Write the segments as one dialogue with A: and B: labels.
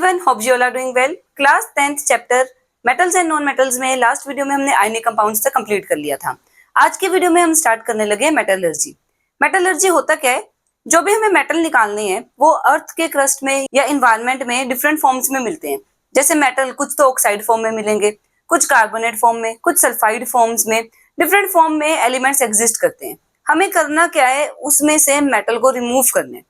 A: Everyone, hope you all are doing well. Class 10th chapter metals and non metals में last video में हमने ionic compounds तक complete कर लिया था। आज की वीडियो में हम स्टार्ट करने लगे मेटलर्जी। मेटलर्जी होता क्या है? जो भी हमें मेटल निकालने हैं वो अर्थ के क्रस्ट में या इन्वायरमेंट में डिफरेंट फॉर्म्स में मिलते हैं। जैसे मेटल कुछ तो ऑक्साइड फॉर्म में मिलेंगे, कुछ कार्बोनेट फॉर्म में, कुछ सल्फाइड फॉर्म्स में, डिफरेंट फॉर्म में एलिमेंट्स एग्जिस्ट करते हैं। हमें करना क्या है, उसमें से मेटल को रिमूव करने।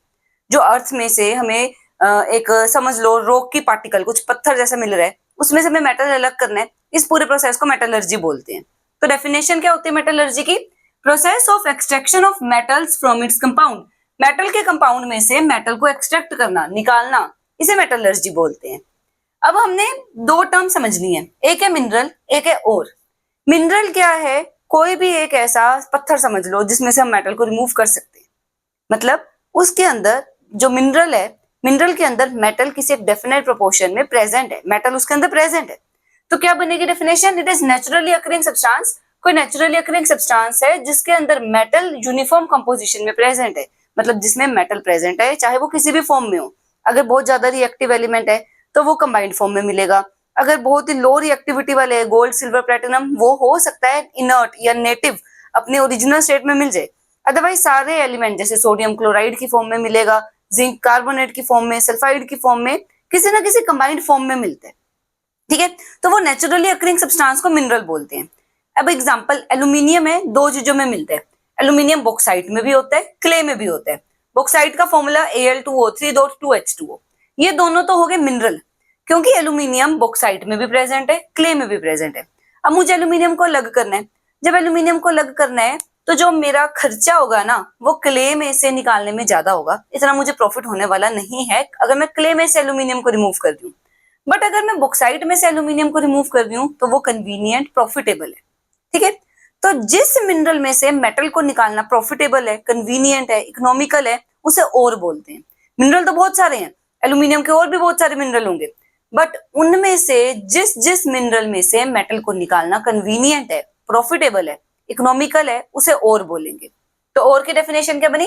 A: जो अर्थ में से हमें एक समझ लो रॉक की पार्टिकल, कुछ पत्थर जैसा मिल रहा है, उसमें से हमें मेटल अलग करना है। इस पूरे प्रोसेस को मेटलर्जी बोलते हैं। तो डेफिनेशन क्या होती है मेटलर्जी की? Process of extraction of metals from its compound. Metal के कंपाउंड में से मेटल को एक्सट्रैक्ट करना, निकालना, इसे मेटलर्जी बोलते हैं। अब हमने दो टर्म समझनी है, एक है मिनरल, एक है ओर। मिनरल क्या है? कोई भी एक ऐसा पत्थर समझ लो जिसमें से हम मेटल को रिमूव कर सकते हैं। मतलब उसके अंदर जो मिनरल है, मिनरल के अंदर मेटल किसी एक डेफिनेट प्रोपोर्शन में प्रेजेंट है, मेटल उसके अंदर प्रेजेंट है। तो क्या बनेगी definition? It is naturally occurring substance. कोई नेचुरली अकरिंग सब्सटेंस है जिसके अंदर मेटल यूनिफॉर्म कंपोजिशन में प्रेजेंट है, मतलब जिसमें मेटल प्रेजेंट है, चाहे वो किसी भी फॉर्म में हो। अगर बहुत ज्यादा रिएक्टिव एलिमेंट है तो वो कंबाइंड फॉर्म में मिलेगा। अगर बहुत ही लो रिएक्टिविटी वाले गोल्ड, सिल्वर, प्लेटिनम, वो हो सकता है इनर्ट या नेटिव अपने ओरिजिनल स्टेट में मिल जाए। अदरवाइज सारे एलिमेंट जैसे सोडियम क्लोराइड की फॉर्म में मिलेगा, जिंक कार्बोनेट की फॉर्म में, सल्फाइड की फॉर्म में, किसी ना किसी कंबाइंड फॉर्म में मिलते हैं। ठीक है, तो वो नेचुरली अकरिंग सब्सटेंस को मिनरल बोलते हैं। अब एग्जांपल, एल्यूमिनियम है, दो चीजों में मिलता है। एल्यूमिनियम बॉक्साइट में भी होता है, क्ले में भी होता है। बॉक्साइट का फॉर्मूला Al2O3.2H2O। ये दोनों तो हो गए मिनरल, क्योंकि एल्यूमिनियम बॉक्साइट में भी प्रेजेंट है, क्ले में भी प्रेजेंट है। अब मुझे एल्यूमिनियम को अलग करना है। जब एल्यूमिनियम को अलग करना है तो जो मेरा खर्चा होगा ना, वो क्ले में से निकालने में ज्यादा होगा। इतना मुझे प्रॉफिट होने वाला नहीं है अगर मैं क्ले में से एल्यूमिनियम को रिमूव कर दूं। बट अगर मैं बॉक्साइट में से एल्यूमिनियम को रिमूव कर दूं तो वो कन्वीनियंट, प्रॉफिटेबल है। ठीक है, तो जिस मिनरल में से मेटल को निकालना प्रॉफिटेबल है, कन्वीनियंट है, इकोनॉमिकल है, उसे ओर बोलते हैं। मिनरल तो बहुत सारे हैं, एल्यूमिनियम के और भी बहुत सारे मिनरल होंगे, बट उनमें से जिस जिस मिनरल में से मेटल को निकालना कन्वीनियंट है, प्रॉफिटेबल है, इकोनॉमिकल है, उसे ओर बोलेंगे। तो ओर की डेफिनेशन क्या बनी?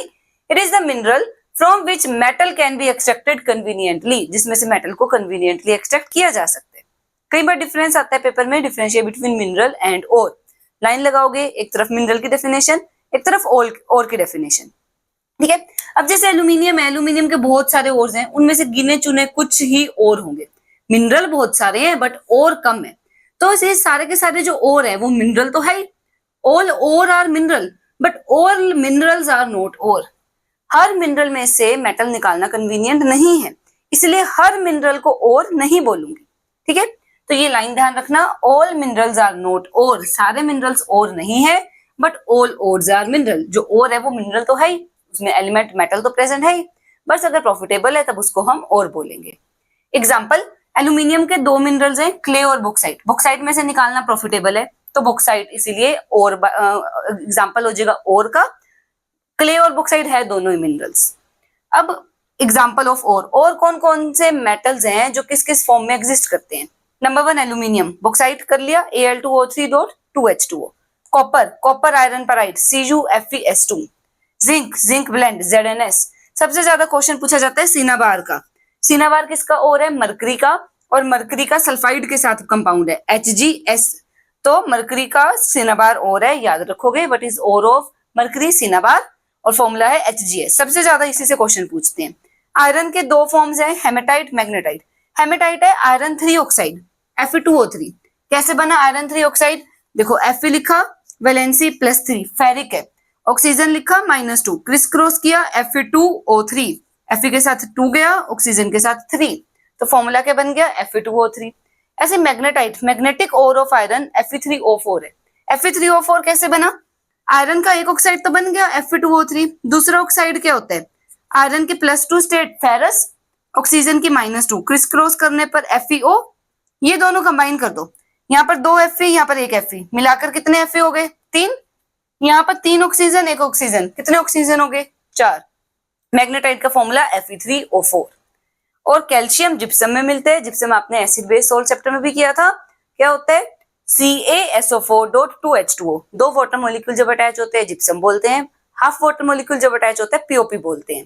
A: It is the mineral from which metal can be extracted conveniently, जिसमें से मेटल को कन्वीनियंटली एक्सट्रैक्ट किया जा सकता है। कई बार डिफरेंस आता है पेपर में, differentiate between mineral and ore. Line लगाओगे, एक तरफ मिनरल की डेफिनेशन, एक तरफ ओर की डेफिनेशन। ठीक है, अब जैसे एल्यूमिनियम है, एल्यूमिनियम के बहुत सारे ओर्स हैं, उनमें से गिने चुने कुछ ही ओर होंगे। मिनरल बहुत सारे हैं बट ओर कम है। तो ये सारे के सारे जो ओर है वो मिनरल तो है ही। All ore are mineral but all minerals are not ore. हर मिनरल में से मेटल निकालना कन्वीनियंट नहीं है, इसलिए हर मिनरल को ओर नहीं बोलूंगी। ठीक है, तो ये लाइन ध्यान रखना, all minerals are not ore. सारे मिनरल्स ओर नहीं है but all ores are mineral. जो ओर है वो मिनरल तो है ही, उसमें एलिमेंट मेटल तो प्रेजेंट है ही, बस अगर प्रॉफिटेबल है तब उसको हम ओर बोलेंगे। एग्जाम्पल, एल्यूमिनियम के दो मिनरल्स हैं, क्ले और बॉक्साइट। बॉक्साइट में से निकालना प्रॉफिटेबल है तो बॉक्साइट इसीलिए और एग्जाम्पल हो जाएगा ओर का। क्ले और बॉक्साइट है दोनों ही मिनरल्स। अब एग्जाम्पल ऑफ और कौन कौन से मेटल्स हैं जो किस किस फॉर्म में एग्जिस्ट करते हैं? नंबर 1 एल्यूमिनियम, बॉक्साइट कर लिया Al2O3.2H2O। Copper iron pyrite CuFeS2। Zinc blende ZnS। सबसे ज्यादा क्वेश्चन पूछा जाता है सिनाबार का। सिनाबार किसका ओर है? मरकरी का, और मरकरी का सल्फाइड के साथ कंपाउंड है HgS। तो मरकरी का सिनाबार ओर है, याद रखोगे, what is ore of mercury? Cinnabar, और फॉर्मूला है HgS। सबसे ज्यादा इसी से क्वेश्चन पूछते हैं। आयरन के दो फॉर्म्स हैं, हेमेटाइट, मैग्नेटाइट। हेमेटाइट है आयरन 3 ऑक्साइड Fe2O3। कैसे बना आयरन 3 ऑक्साइड? देखो Fe लिखा, वैलेंसी +3, फेरिक है। ऑक्सीजन लिखा -2, क्रिस क्रॉस किया Fe2O3, Fe के साथ 2 गया, ऑक्सीजन के साथ 3, तो फॉर्मूला क्या बन गया? Fe2O3। ऐसे magnetite, magnetic ore of iron Fe3O4 है। Fe3O4 कैसे बना? आयरन का एक ऑक्साइड तो बन गया Fe2O3, दूसरा ऑक्साइड क्या होता है? आयरन के +2 स्टेट फेरस, ऑक्सीजन की -2, क्रिस क्रॉस करने पर FeO, ये दोनों कंबाइन कर दो। यहाँ पर 2 Fe, यहाँ पर 1 Fe, मिलाकर कितने Fe हो गए? 3। यहाँ पर 3 ऑक्सीजन, 1 ऑक्सीजन, कितने ऑक्सीजन हो गए? 4। मैग्नेटाइट का फॉर्मूला Fe3O4। और कैल्शियम जिप्सम में मिलते हैं। जिप्सम आपने एसिड बेस सोल्ट चैप्टर में भी किया था। क्या होता है? CaSO4.2H2O। 2 वाटर मॉलिक्यूल जब अटैच होते हैं जिप्सम बोलते हैं, हाफ वाटर मॉलिक्यूल जब अटैच होता है POP बोलते हैं।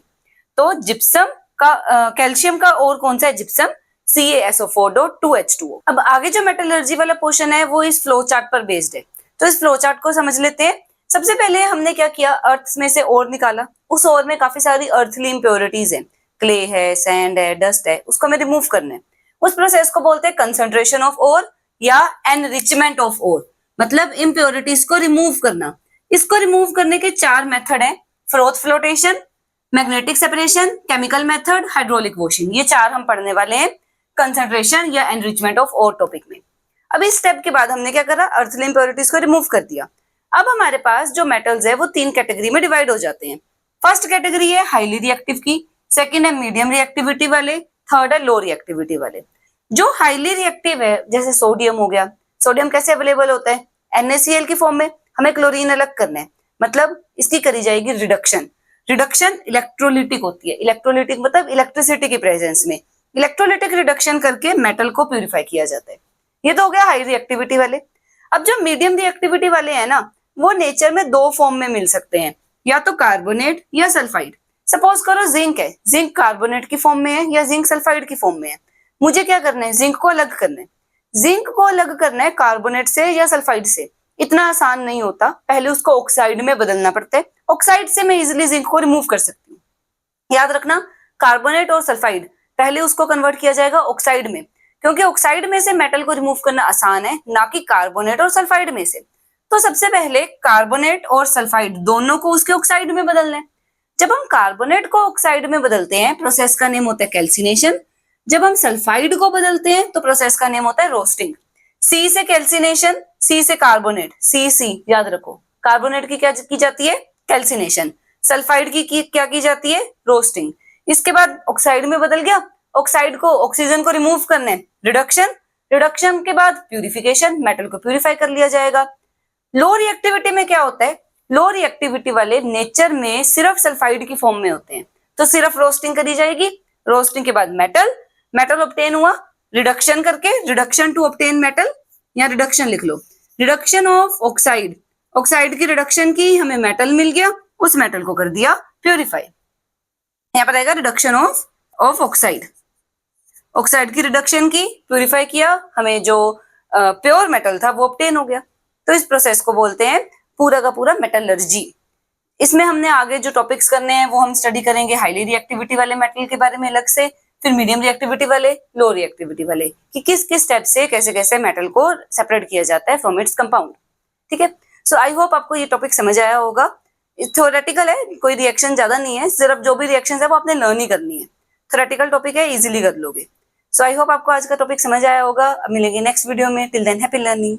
A: तो जिप्सम का कैल्शियम का और कौन सा है? जिप्सम। CaSO4.2H2O। अब आगे जो मेटलर्जी वाला पोर्शन है वो इस फ्लो चार्ट पर बेस्ड है, तो इस फ्लो चार्ट को समझ लेते हैं। सबसे पहले हमने क्या किया, अर्थ में से ओर निकाला। उस ओर में काफी सारी अर्थली इम्प्योरिटीज है, क्ले है, सैंड है, डस्ट है, उसको हमें रिमूव करना है। उस प्रोसेस को बोलते हैं कंसंट्रेशन ऑफ ओर या एनरिचमेंट ऑफ ओर, मतलब इम्प्योरिटीज को रिमूव करना। इसको रिमूव करने के 4 मेथड हैं, froth flotation, magnetic separation, chemical method, hydraulic washing. ये 4 हम पढ़ने वाले हैं कंसंट्रेशन या एनरिचमेंट ऑफ ओर टॉपिक में। अब इस स्टेप के बाद हमने क्या करा, अर्थली इम्प्योरिटीज को रिमूव कर दिया। अब हमारे पास जो मेटल्स है वो 3 कैटेगरी में डिवाइड हो जाते हैं। फर्स्ट कैटेगरी है हाईली रिएक्टिव की, सेकंड है मीडियम रिएक्टिविटी वाले, थर्ड है लो रिएक्टिविटी वाले। जो हाईली रिएक्टिव है जैसे सोडियम हो गया, सोडियम कैसे अवेलेबल होता है, NaCl की फॉर्म में। हमें क्लोरीन अलग करना है, मतलब इसकी करी जाएगी रिडक्शन। रिडक्शन इलेक्ट्रोलिटिक होती है, इलेक्ट्रोलिटिक मतलब इलेक्ट्रिसिटी की प्रेजेंस में इलेक्ट्रोलिटिक रिडक्शन करके मेटल को प्यूरिफाई किया जाता है। ये तो हो गया हाई रिएक्टिविटी वाले। अब जो मीडियम रिएक्टिविटी वाले हैं ना, वो नेचर में 2 फॉर्म में मिल सकते हैं, या तो कार्बोनेट या सल्फाइड। सपोज करो जिंक है, जिंक कार्बोनेट की फॉर्म में है या जिंक सल्फाइड की फॉर्म में है। मुझे क्या करना है, जिंक को अलग करना है। जिंक को अलग करना है कार्बोनेट से या सल्फाइड से, इतना आसान नहीं होता, पहले उसको ऑक्साइड में बदलना पड़ता है। ऑक्साइड से मैं इजिली जिंक को रिमूव कर सकती हूँ। याद रखना, कार्बोनेट और सल्फाइड पहले उसको कन्वर्ट किया जाएगा ऑक्साइड में, क्योंकि ऑक्साइड में से मेटल को रिमूव करना आसान है, ना कि कार्बोनेट और सल्फाइड में से। तो सबसे पहले कार्बोनेट और सल्फाइड दोनों को उसके ऑक्साइड में बदलना है। जब हम कार्बोनेट को ऑक्साइड में बदलते हैं, प्रोसेस का नेम होता है कैल्सिनेशन। जब हम सल्फाइड को बदलते हैं तो प्रोसेस का नेम होता है रोस्टिंग। सी से कैल्सिनेशन, सी से कार्बोनेट, सी याद रखो। कार्बोनेट की क्या की जाती है, कैल्सिनेशन। सल्फाइड की क्या की जाती है, रोस्टिंग। इसके बाद ऑक्साइड में बदल गया, ऑक्साइड को ऑक्सीजन को रिमूव करना है, रिडक्शन। रिडक्शन के बाद प्यूरिफिकेशन, मेटल को प्यूरिफाई कर लिया जाएगा। लो रिएक्टिविटी में क्या होता है, लो रिएक्टिविटी वाले नेचर में सिर्फ सल्फाइड की फॉर्म में होते हैं, तो सिर्फ रोस्टिंग करी जाएगी। रोस्टिंग के बाद मेटल ऑब्टेन हुआ, रिडक्शन करके, रिडक्शन टू ऑब्टेन मेटल, या रिडक्शन लिख लो, रिडक्शन ऑफ ऑक्साइड। ऑक्साइड की रिडक्शन की, हमें मेटल मिल गया, उस मेटल को कर दिया प्यूरिफाई। यहाँ पर आएगा रिडक्शन ऑफ ऑक्साइड। ऑक्साइड की रिडक्शन की, प्यूरिफाई किया, हमें जो प्योर मेटल था वो ऑब्टेन हो गया। तो इस प्रोसेस को बोलते हैं पूरा का पूरा मेटलर्जी। इसमें हमने आगे जो टॉपिक्स करने हैं वो हम स्टडी करेंगे हाईली रिएक्टिविटी वाले मेटल के बारे में अलग से, फिर मीडियम रिएक्टिविटी वाले, लो रिएक्टिविटी वाले, कि किस किस स्टेप से कैसे कैसे मेटल को सेपरेट किया जाता है फ्रॉम इट्स कंपाउंड। ठीक है, सो आई होप आपको ये टॉपिक समझ आया होगा। थ्योरेटिकल है, कोई रिएक्शन ज्यादा नहीं है, सिर्फ जो भी रिएक्शन है वो आपने लर्न ही करनी है। थ्योरेटिकल टॉपिक है, इजिली कर लोगे। सो आई होप आपको आज का टॉपिक समझ आया होगा। अब मिलेंगे नेक्स्ट वीडियो में, टिल देन हैप्पी लर्निंग।